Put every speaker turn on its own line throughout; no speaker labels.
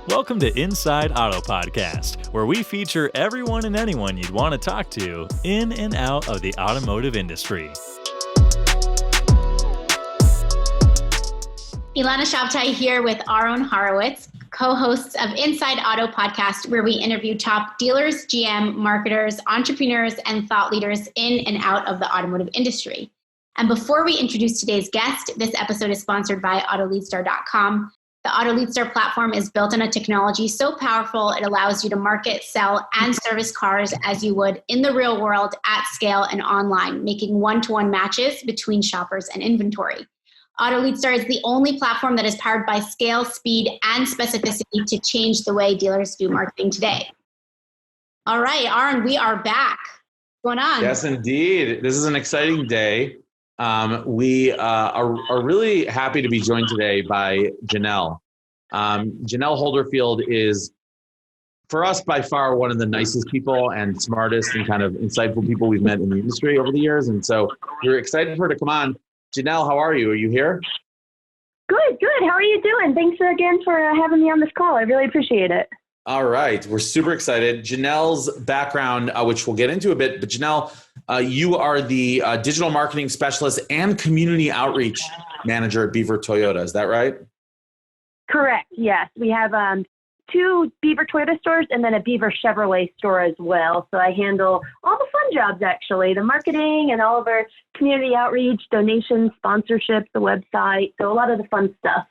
Welcome to Inside Auto Podcast, where we feature everyone and anyone you'd want to talk to in and out of the automotive industry.
Ilana Shabtai here with Aaron Horowitz, co-hosts of Inside Auto Podcast, where we interview top dealers, GM, marketers, entrepreneurs, and thought leaders in and out of the automotive industry. And before we introduce today's guest, this episode is sponsored by AutoLeadStar.com. The AutoLeadStar platform is built on a technology so powerful it allows you to market, sell, and service cars as you would in the real world at scale and online, making one-to-one matches between shoppers and inventory. AutoLeadStar is the only platform that is powered by scale, speed, and specificity to change the way dealers do marketing today. All right, Aaron, we are back. What's going on?
Yes, indeed. This is an exciting day. We are really happy to be joined today by Jenielle. Jenielle Holderfield is, for us, by far one of the nicest people and smartest and kind of insightful people we've met in the industry over the years. And so we're excited for her to come on. Jenielle, how are you? Are you here?
Good. How are you doing? Thanks again for having me on this call. I really appreciate it.
All right. We're super excited. Jenielle's background, which we'll get into a bit, but Jenielle, you are the digital marketing specialist and community outreach manager at Beaver Toyota. Is that right?
Correct. Yes. We have two Beaver Toyota stores and then a Beaver Chevrolet store as well. So I handle all the fun jobs, actually, the marketing and all of our community outreach, donations, sponsorships, the website. So a lot of the fun stuff.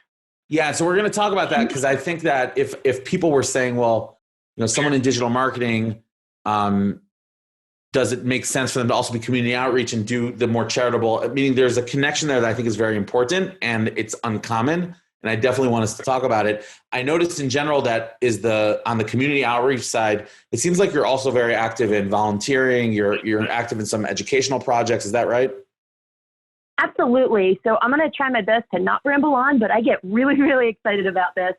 Yeah. So we're going to talk about that because I think that if people were saying, well, someone in digital marketing, does it make sense for them to also be community outreach and do the more charitable, meaning there's a connection there that I think is very important and it's uncommon. And I definitely want us to talk about it. I noticed in general that on the community outreach side, it seems like you're also very active in volunteering. You're active in some educational projects. Is that right?
Absolutely. So I'm going to try my best to not ramble on, but I get really, really excited about this.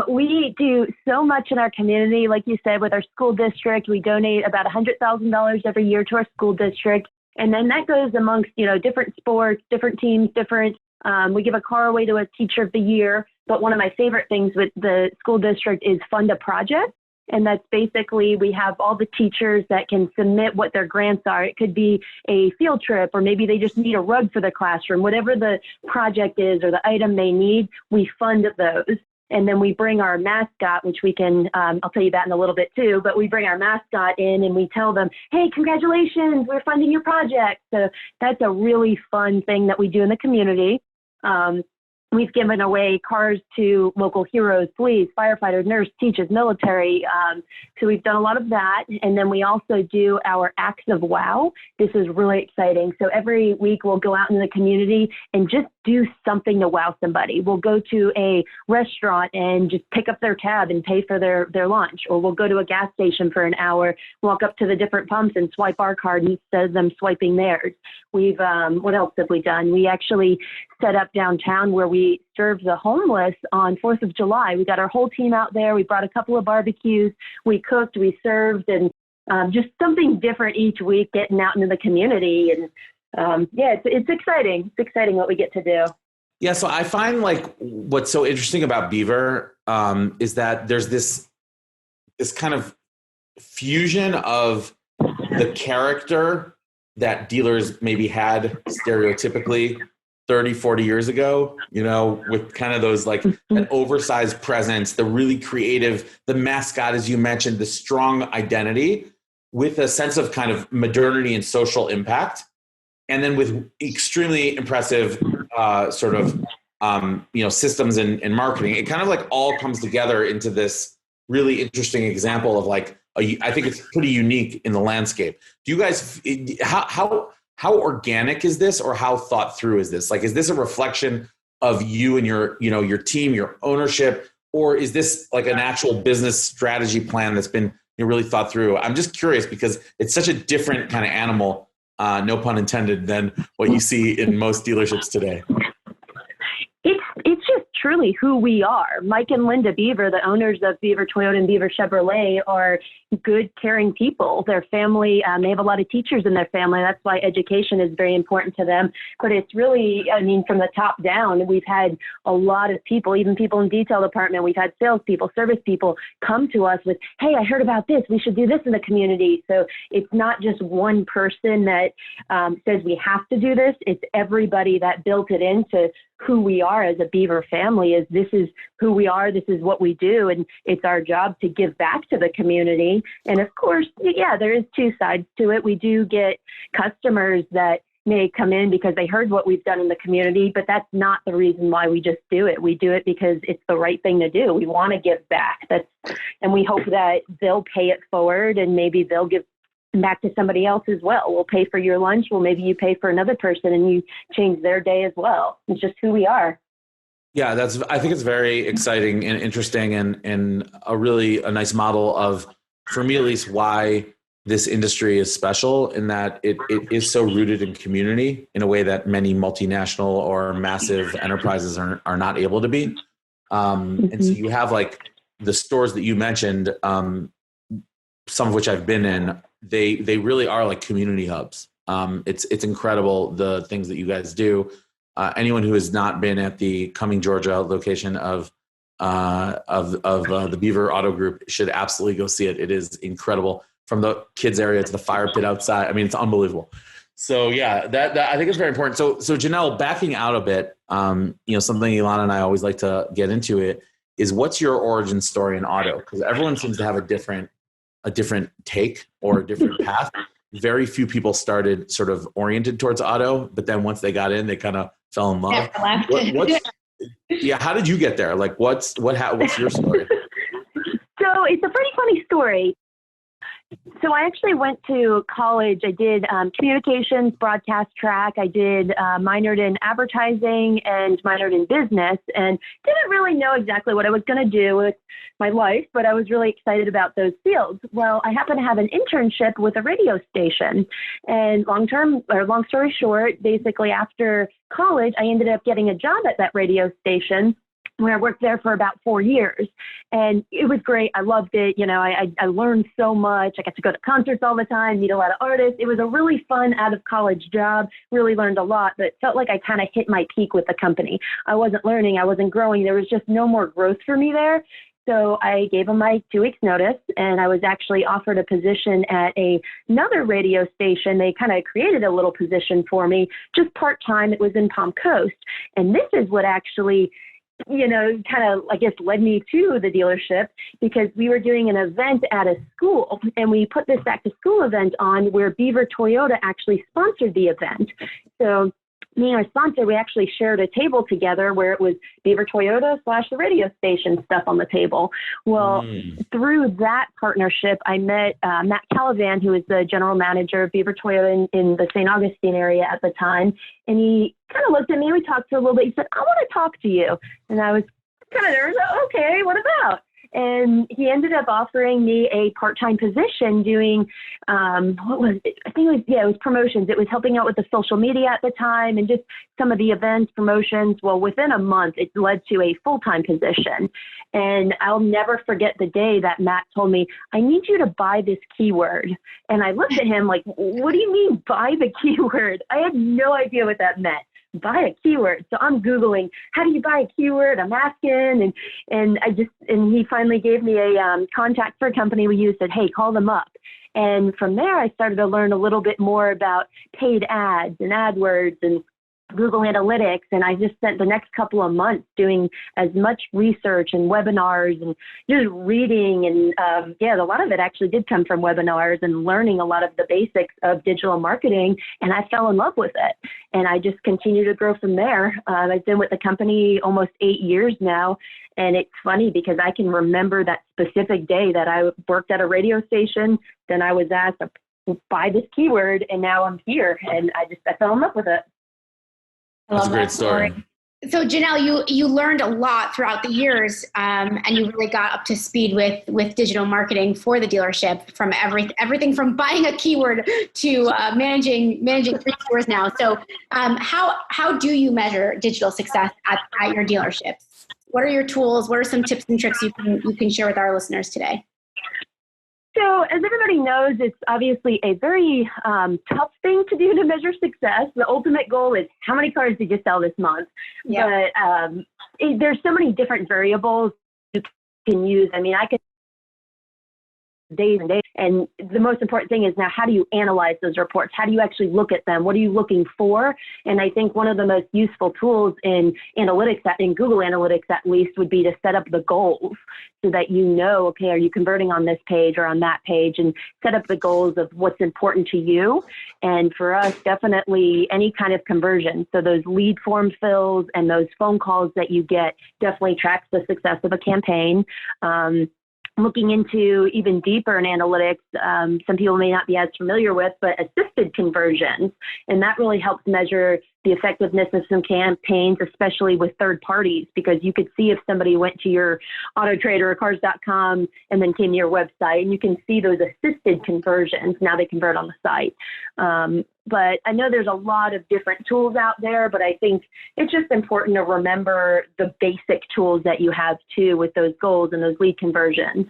We do so much in our community. Like you said, with our school district, we donate about $100,000 every year to our school district. And then that goes amongst, different sports, different teams, we give a car away to a teacher of the year. But one of my favorite things with the school district is fund a project. And that's basically, we have all the teachers that can submit what their grants are. It could be a field trip, or maybe they just need a rug for the classroom. Whatever the project is or the item they need, we fund those. And then we bring our mascot, which we can, I'll tell you that in a little bit too, but we bring our mascot in and we tell them, hey, congratulations, we're funding your project. So that's a really fun thing that we do in the community. We've given away cars to local heroes, police, firefighters, nurse, teachers, military. So we've done a lot of that. And then we also do our Acts of Wow. This is really exciting. So every week we'll go out in the community and just do something to wow somebody. We'll go to a restaurant and just pick up their tab and pay for their lunch. Or we'll go to a gas station for an hour, walk up to the different pumps and swipe our card instead of them swiping theirs. We've, what else have we done? We actually set up downtown where we serve the homeless on 4th of July. We got our whole team out there. We brought a couple of barbecues. We cooked, we served, and just something different each week, getting out into the community. And it's exciting. It's exciting what we get to do.
Yeah. So I find like what's so interesting about Beaver is that there's this kind of fusion of the character that dealers maybe had stereotypically 30, 40 years ago, with kind of those like an oversized presence, the really creative, the mascot, as you mentioned, the strong identity with a sense of kind of modernity and social impact. And then with extremely impressive systems and marketing, it kind of like all comes together into this really interesting example of like, I think it's pretty unique in the landscape. Do you guys, how organic is this, or how thought through is this? Like, is this a reflection of you and your team, your ownership, or is this like an actual business strategy plan that's been really thought through? I'm just curious because it's such a different kind of animal, no pun intended, than what you see in most dealerships today.
It's just truly who we are. Mike and Linda Beaver, the owners of Beaver Toyota and Beaver Chevrolet, are good, caring people. Their family, they have a lot of teachers in their family. That's why education is very important to them. But it's really, I mean, from the top down, we've had a lot of people, even people in detail department. We've had salespeople, service people come to us with, hey, I heard about this. We should do this in the community. So it's not just one person that says we have to do this. It's everybody that built it into who we are as a Beaver family. Is this is who we are, this is what we do, and it's our job to give back to the community. And of course, yeah, there is two sides to it. We do get customers that may come in because they heard what we've done in the community, but that's not the reason why we just do it. We do it because it's the right thing to do. We want to give back. And we hope that they'll pay it forward, and maybe they'll give back to somebody else as well. We'll pay for your lunch. Well, maybe you pay for another person and you change their day as well. It's just who we are.
Yeah, I think it's very exciting and interesting, and a nice model of, for me at least, why this industry is special, in that it is so rooted in community in a way that many multinational or massive enterprises are not able to be. And so you have like the stores that you mentioned, some of which I've been in. They really are like community hubs. It's incredible the things that you guys do. Anyone who has not been at the Cumming, Georgia location of the Beaver Auto Group should absolutely go see it. It is incredible, from the kids area to the fire pit outside. I mean, it's unbelievable. So yeah, that I think is very important. So Jenielle, backing out a bit, something Ilana and I always like to get into it is, what's your origin story in auto? Because everyone seems to have a different take or a different path. Very few people started sort of oriented towards auto, but then once they got in, they kind of fell in love. How did you get there? Like, what's your story?
So it's a pretty funny story. So I actually went to college. I did communications, broadcast track. I did minored in advertising and minored in business, and didn't really know exactly what I was going to do with my life, but I was really excited about those fields. Well, I happened to have an internship with a radio station, and long story short, basically after college, I ended up getting a job at that radio station, where I worked there for about 4 years. And it was great. I loved it. I learned so much. I got to go to concerts all the time, meet a lot of artists. It was a really fun out of college job, really learned a lot, but felt like I kind of hit my peak with the company. I wasn't learning, I wasn't growing. There was just no more growth for me there. So I gave them my 2 weeks notice, and I was actually offered a position at another radio station. They kind of created a little position for me, just part-time. It was in Palm Coast. And this is what actually kind of, I guess, led me to the dealership, because we were doing an event at a school, and we put this back to school event on where Beaver Toyota actually sponsored the event. So me and our sponsor, we actually shared a table together where it was Beaver Toyota / the radio station stuff on the table. Well, through that partnership, I met Matt Calavan, who was the general manager of Beaver Toyota in the St. Augustine area at the time. And he kind of looked at me, we talked for a little bit. He said, I want to talk to you. And I was kind of nervous. Okay, what about? And he ended up offering me a part-time position doing, what was it? I think it was promotions. It was helping out with the social media at the time and just some of the events, promotions. Well, within a month, it led to a full-time position. And I'll never forget the day that Matt told me, I need you to buy this keyword. And I looked at him like, what do you mean buy the keyword? I had no idea what that meant. Buy a keyword. So I'm Googling, how do you buy a keyword? I'm asking, and he finally gave me a contact for a company we use, said, hey, call them up. And from there, I started to learn a little bit more about paid ads and AdWords and Google Analytics. And I just spent the next couple of months doing as much research and webinars and just reading. And a lot of it actually did come from webinars and learning a lot of the basics of digital marketing. And I fell in love with it. And I just continue to grow from there. I've been with the company almost 8 years now. And it's funny because I can remember that specific day that I worked at a radio station. Then I was asked to buy this keyword, and now I'm here. And I fell in love with it.
That's a great story.
So Jenielle, you learned a lot throughout the years, and you really got up to speed with digital marketing for the dealership, from everything from buying a keyword to managing 3 stores now. So how do you measure digital success at your dealerships? What are your tools? What are some tips and tricks you can share with our listeners today?
So as everybody knows, it's obviously a very tough thing to do to measure success. The ultimate goal is how many cars did you sell this month? Yeah. But there's so many different variables you can use. I mean, I can days and days. And the most important thing is now, how do you analyze those reports? How do you actually look at them? What are you looking for? And I think one of the most useful tools in analytics, in Google Analytics at least, would be to set up the goals so that you know, okay, are you converting on this page or on that page, and set up the goals of what's important to you. And for us, definitely any kind of conversion. So those lead form fills and those phone calls that you get definitely tracks the success of a campaign. Looking into even deeper in analytics, some people may not be as familiar with, but assisted conversions. And that really helps measure the effectiveness of some campaigns, especially with third parties, because you could see if somebody went to your AutoTrader or Cars.com and then came to your website, and you can see those assisted conversions. Now they convert on the site. But I know there's a lot of different tools out there, but I think it's just important to remember the basic tools that you have too with those goals and those lead conversions.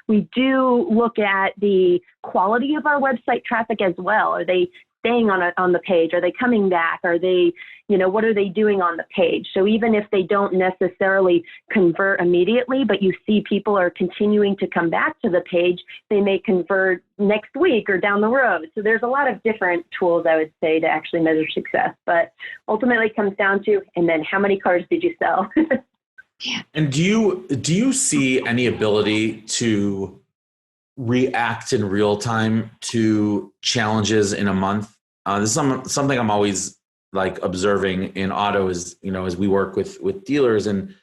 We do look at the quality of our website traffic as well. Are they staying on the page? Are they coming back? Are they, what are they doing on the page? So even if they don't necessarily convert immediately, but you see people are continuing to come back to the page, they may convert next week or down the road. So there's a lot of different tools, I would say, to actually measure success. But ultimately it comes down to, and then how many cars did you sell?
And do you see any ability to react in real time to challenges in a month? This is something I'm always like observing in auto is, as we work with dealers, and,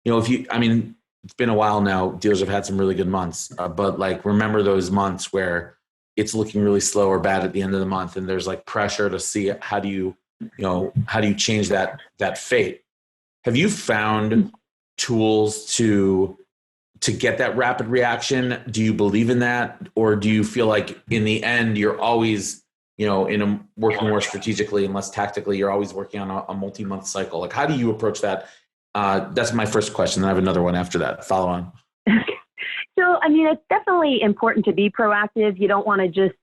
it's been a while now, dealers have had some really good months, but like, remember those months where it's looking really slow or bad at the end of the month, and there's like pressure to see how do you change that fate? Have you found tools to get that rapid reaction? Do you believe in that? Or do you feel like in the end, you're always, working more strategically and less tactically, you're always working on a multi-month cycle? Like, how do you approach that? That's my first question. Then I have another one after that. Follow on.
So, it's definitely important to be proactive. You don't want to just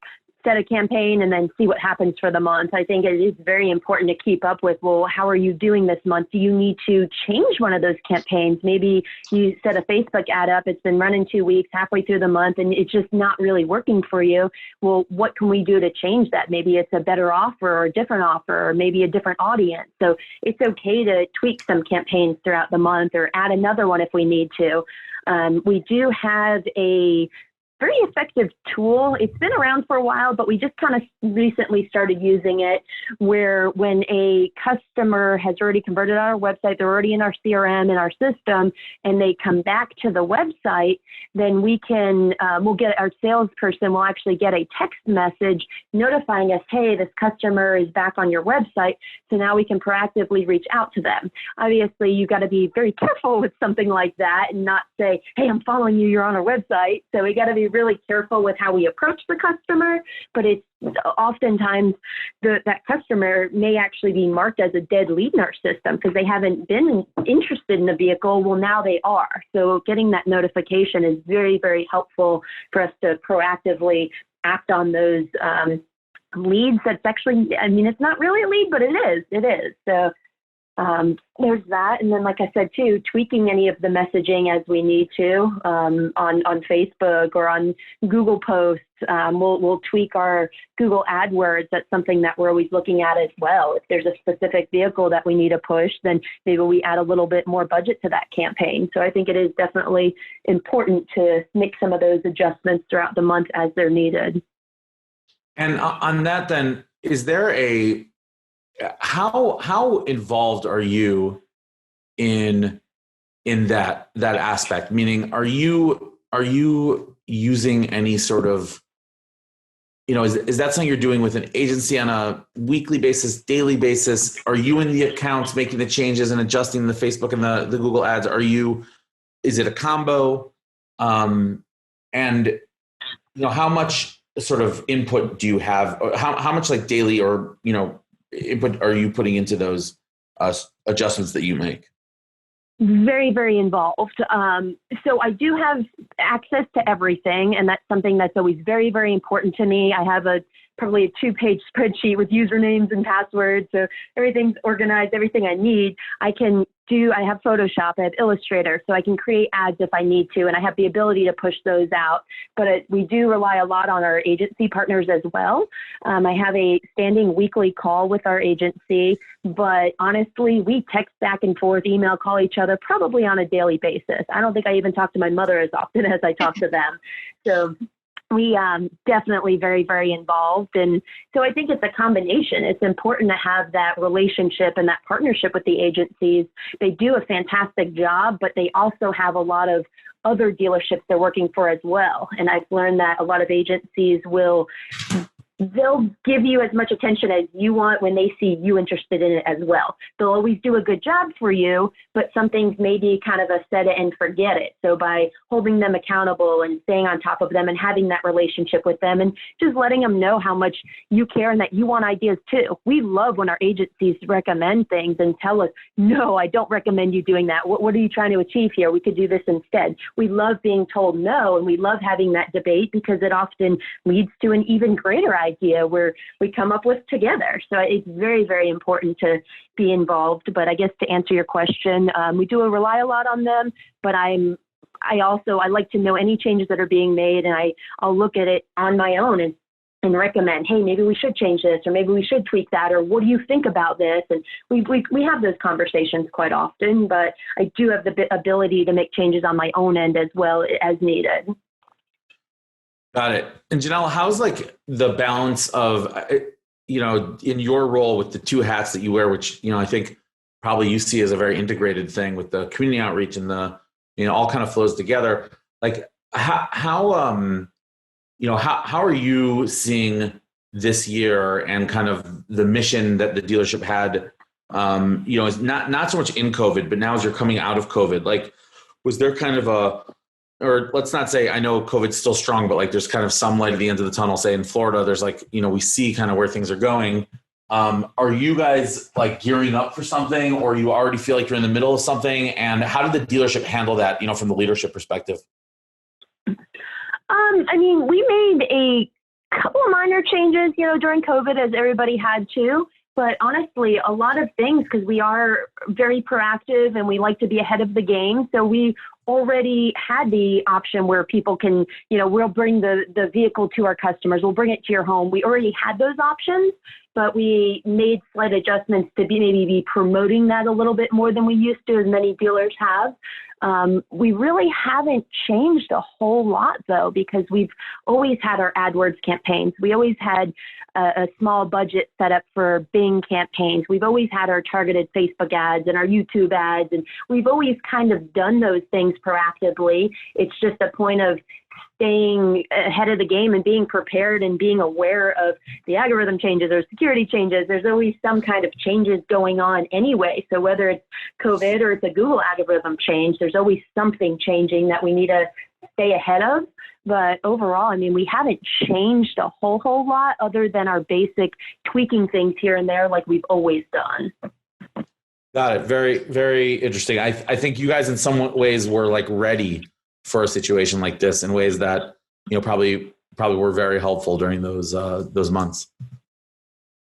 set a campaign and then see what happens for the month. I think it is very important to keep up with, well, how are you doing this month? Do you need to change one of those campaigns? Maybe you set a Facebook ad up, it's been running 2 weeks, halfway through the month, and it's just not really working for you. Well, what can we do to change that? Maybe it's a better offer or a different offer, or maybe a different audience. So it's okay to tweak some campaigns throughout the month or add another one if we need to. We do have a very effective tool. It's been around for a while, but we just kind of recently started using it, where when a customer has already converted on our website, they're already in our CRM and our system, and they come back to the website, then we can, we'll get our salesperson will actually get a text message notifying us, hey, this customer is back on your website. So now we can proactively reach out to them. Obviously, you got to be very careful with something like that and not say, hey, I'm following you, you're on our website. So we got to be really careful with how we approach the customer, but it's oftentimes that customer may actually be marked as a dead lead in our system because they haven't been interested in the vehicle. Well, now they are. So getting that notification is very, very helpful for us to proactively act on those leads. That's actually, it's not really a lead, but it is. So there's that. And then, like I said, too, tweaking any of the messaging as we need to on Facebook or on Google posts. We'll tweak our Google AdWords. That's something that we're always looking at as well. If there's a specific vehicle that we need to push, then maybe we add a little bit more budget to that campaign. So I think it is definitely important to make some of those adjustments throughout the month as they're needed.
And on that, then, is there how involved are you in that aspect? Meaning, are you using any sort of, is that something you're doing with an agency on a weekly basis, daily basis? Are you in the accounts making the changes and adjusting the Facebook and the Google ads? Is it a combo? And how much sort of input do you have? Or how much like daily or, input are you putting into those adjustments that you make?
Very, very involved. So I do have access to everything, and that's something that's always very, very important to me. I have probably a 2-page spreadsheet with usernames and passwords, so everything's organized, everything I need. I have Photoshop, I have Illustrator, so I can create ads if I need to, and I have the ability to push those out. But we do rely a lot on our agency partners as well. I have a standing weekly call with our agency, but honestly, we text back and forth, email, call each other probably on a daily basis. I don't think I even talk to my mother as often as I talk to them. So we definitely very, very involved. And so I think it's a combination. It's important to have that relationship and that partnership with the agencies. They do a fantastic job, but they also have a lot of other dealerships they're working for as well. And I've learned that a lot of agencies they'll give you as much attention as you want when they see you interested in it as well. They'll always do a good job for you, but some things may be kind of a set it and forget it. So by holding them accountable and staying on top of them and having that relationship with them and just letting them know how much you care and that you want ideas too. We love when our agencies recommend things and tell us, no, I don't recommend you doing that. What are you trying to achieve here? We could do this instead. We love being told no, and we love having that debate because it often leads to an even greater idea where we come up with together. So it's very, very important to be involved. But I guess to answer your question, we do rely a lot on them, but I like to know any changes that are being made, and I'll look at it on my own and recommend, hey, maybe we should change this, or maybe we should tweak that, or what do you think about this? And we have those conversations quite often, but I do have the ability to make changes on my own end as well as needed.
Got it. And Jenielle, how's like the balance of, in your role with the two hats that you wear, which, I think probably you see as a very integrated thing with the community outreach and the, all kind of flows together. Like how are you seeing this year and kind of the mission that the dealership had, is not so much in COVID, but now as you're coming out of COVID, like, was there kind of or let's not say, I know COVID's still strong, but like there's kind of some light at the end of the tunnel. Say in Florida, there's like, we see kind of where things are going. Are you guys like gearing up for something, or you already feel like you're in the middle of something? And how did the dealership handle that, from the leadership perspective?
We made a couple of minor changes, during COVID, as everybody had to. But honestly, a lot of things, because we are very proactive and we like to be ahead of the game. So we already had the option where people can, we'll bring the vehicle to our customers. We'll bring it to your home. We already had those options, but we made slight adjustments to maybe be promoting that a little bit more than we used to, as many dealers have. We really haven't changed a whole lot, though, because we've always had our AdWords campaigns. We always had a small budget set up for Bing campaigns. We've always had our targeted Facebook ads and our YouTube ads, and we've always kind of done those things proactively. It's just a point of staying ahead of the game and being prepared and being aware of the algorithm changes or security changes. There's always some kind of changes going on anyway. So whether it's COVID or it's a Google algorithm change, there's always something changing that we need to stay ahead of. But overall, we haven't changed a whole lot other than our basic tweaking things here and there like we've always done.
Got it. Very, very interesting. I think you guys in some ways were like ready for a situation like this in ways that, probably were very helpful during those months.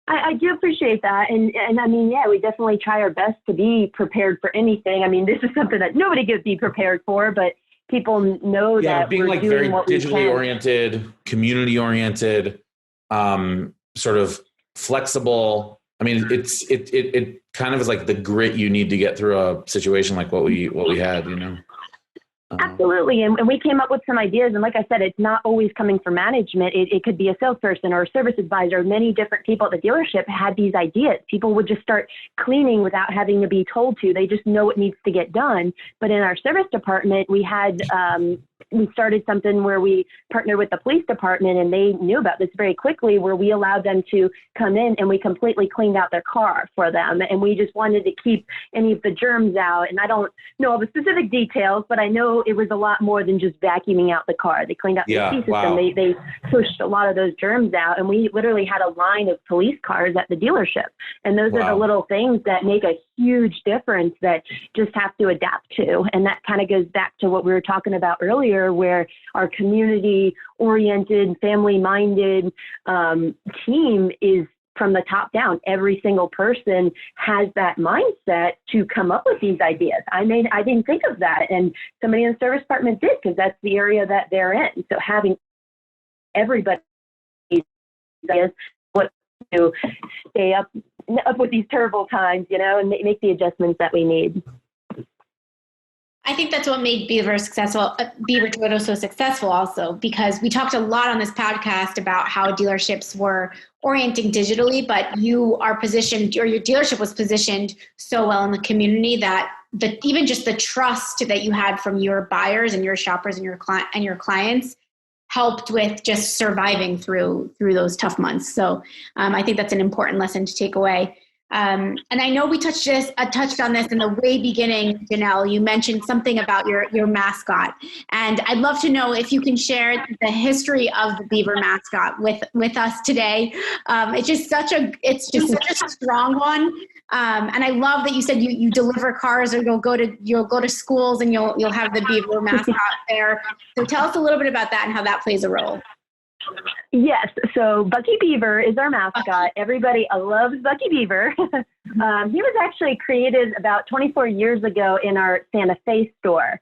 I do appreciate that. And we definitely try our best to be prepared for anything. This is something that nobody could be prepared for, but people know that
being
we're
like
doing
very
what we can.
digitally oriented, community oriented, sort of flexible. It kind of is like the grit you need to get through a situation like what we had,
Absolutely. And we came up with some ideas. And like I said, it's not always coming from management. It could be a salesperson or a service advisor. Many different people at the dealership had these ideas. People would just start cleaning without having to be told to. They just know what needs to get done. But in our service department, we had we started something where we partnered with the police department, and they knew about this very quickly, where we allowed them to come in and we completely cleaned out their car for them. And we just wanted to keep any of the germs out. And I don't know all the specific details, but I know it was a lot more than just vacuuming out the car. They cleaned out the AC system.
Wow.
They pushed a lot of those germs out. And we literally had a line of police cars at the dealership. And those are the little things that make a huge difference that just have to adapt to. And that kind of goes back to what we were talking about earlier, where our community-oriented, family-minded team is from the top down. Every single person has that mindset to come up with these ideas. I didn't think of that, and somebody in the service department did, because that's the area that they're in. So having everybody ideas what to stay up with these terrible times, and make the adjustments that we need.
I think that's what made Beaver Toyota so successful also, because we talked a lot on this podcast about how dealerships were orienting digitally, but you are positioned, or your dealership was positioned so well in the community that even just the trust that you had from your buyers and your shoppers and your clients helped with just surviving through those tough months. So I think that's an important lesson to take away. And I know we touched on this in the way beginning, Jenielle. You mentioned something about your mascot, and I'd love to know if you can share the history of the Beaver mascot with us today. It's just such a strong one, and I love that you said you deliver cars, or you'll go to schools and you'll have the Beaver mascot there. So tell us a little bit about that and how that plays a role.
Yes. So Bucky Beaver is our mascot. Everybody loves Bucky Beaver. He was actually created about 24 years ago in our Santa Fe store.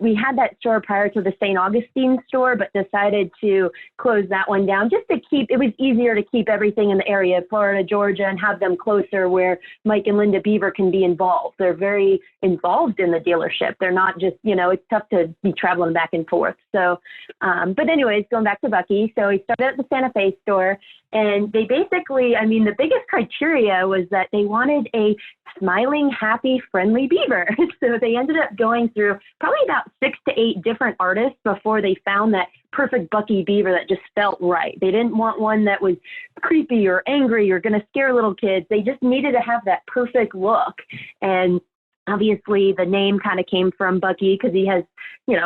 We had that store prior to the St. Augustine store, but decided to close that one down just to it was easier to keep everything in the area of Florida, Georgia, and have them closer where Mike and Linda Beaver can be involved. They're very involved in the dealership. They're not just, it's tough to be traveling back and forth. So, but anyways, going back to Bucky. So he started at the Santa Fe store, and they basically, the biggest criteria was that they wanted a smiling, happy, friendly beaver. So they ended up going through probably about 6 to 8 different artists before they found that perfect Bucky Beaver that just felt right. They didn't want one that was creepy or angry or going to scare little kids. They just needed to have that perfect look. And obviously, the name kind of came from Bucky because he has,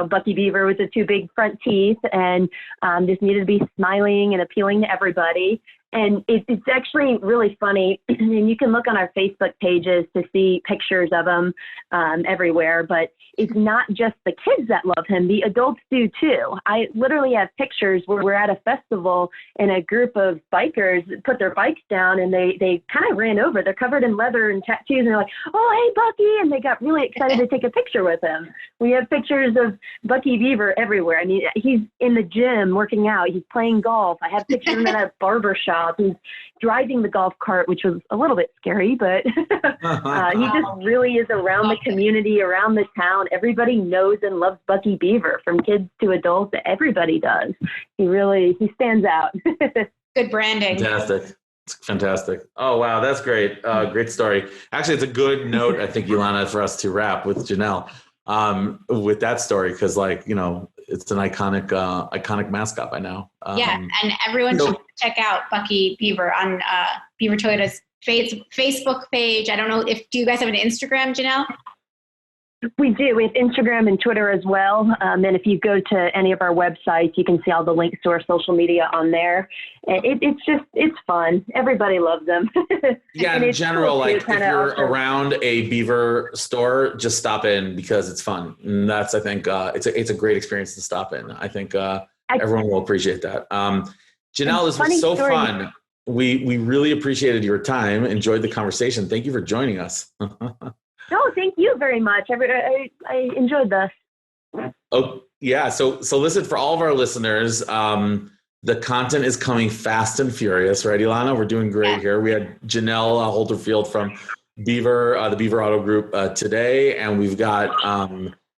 Bucky Beaver with the 2 big front teeth, and just needed to be smiling and appealing to everybody. And it's actually really funny, and you can look on our Facebook pages to see pictures of him everywhere, but it's not just the kids that love him. The adults do too. I literally have pictures where we're at a festival and a group of bikers put their bikes down, and they kind of ran over. They're covered in leather and tattoos, and they're like, "Oh, hey, Bucky," and they got really excited to take a picture with him. We have pictures of Bucky Beaver everywhere. He's in the gym working out. He's playing golf. I have pictures of him at a barber shop. He's driving the golf cart, which was a little bit scary, but he just really is around the community, around the town. Everybody knows and loves Bucky Beaver, from kids to adults. Everybody does. He stands out.
Good branding.
Fantastic. It's fantastic. Oh, wow. That's great. Great story. Actually, it's a good note, I think, Ilana, for us to wrap with Jenielle with that story, because it's an iconic mascot by now.
And everyone should check out Bucky Beaver on Beaver Toyota's Facebook page. I don't know do you guys have an Instagram, Jenielle?
We do. We have Instagram and Twitter as well. And if you go to any of our websites, you can see all the links to our social media on there. It's fun. Everybody loves them.
Yeah, in general, cool if you're around a Beaver store, just stop in, because it's fun. And that's, I think, it's a great experience to stop in. I think everyone will appreciate that. Jenielle, this was so fun. We really appreciated your time. Enjoyed the conversation. Thank you for joining us.
No, thank you very much. I enjoyed this.
Oh, yeah. So listen, for all of our listeners, the content is coming fast and furious, right, Ilana? We're doing great here. We had Jenielle Holderfield from Beaver, the Beaver Auto Group today, and we've got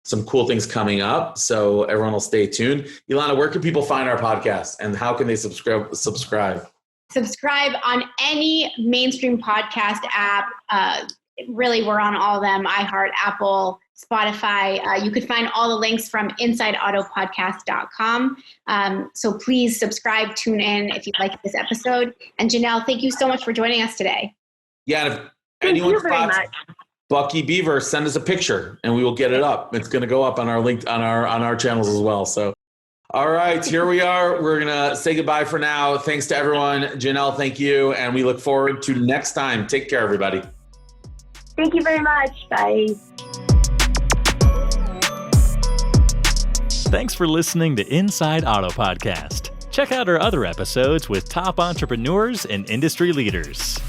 some cool things coming up. So everyone will stay tuned. Ilana, where can people find our podcast, and how can they subscribe?
Subscribe on any mainstream podcast app. Really, we're on all of them: iHeart, Apple, Spotify. You could find all the links from InsideAutoPodcast.com. So please subscribe, tune in if you like this episode. And Jenielle, thank you so much for joining us today.
Yeah, and if
Thank
anyone
you very
spots
much.
Bucky Beaver, send us a picture and we will get it up. It's going to go up on our link on our channels as well. So, all right, here we are. We're going to say goodbye for now. Thanks to everyone. Jenielle, thank you. And we look forward to next time. Take care, everybody.
Thank you very much. Bye.
Thanks for listening to Inside Auto Podcast. Check out our other episodes with top entrepreneurs and industry leaders.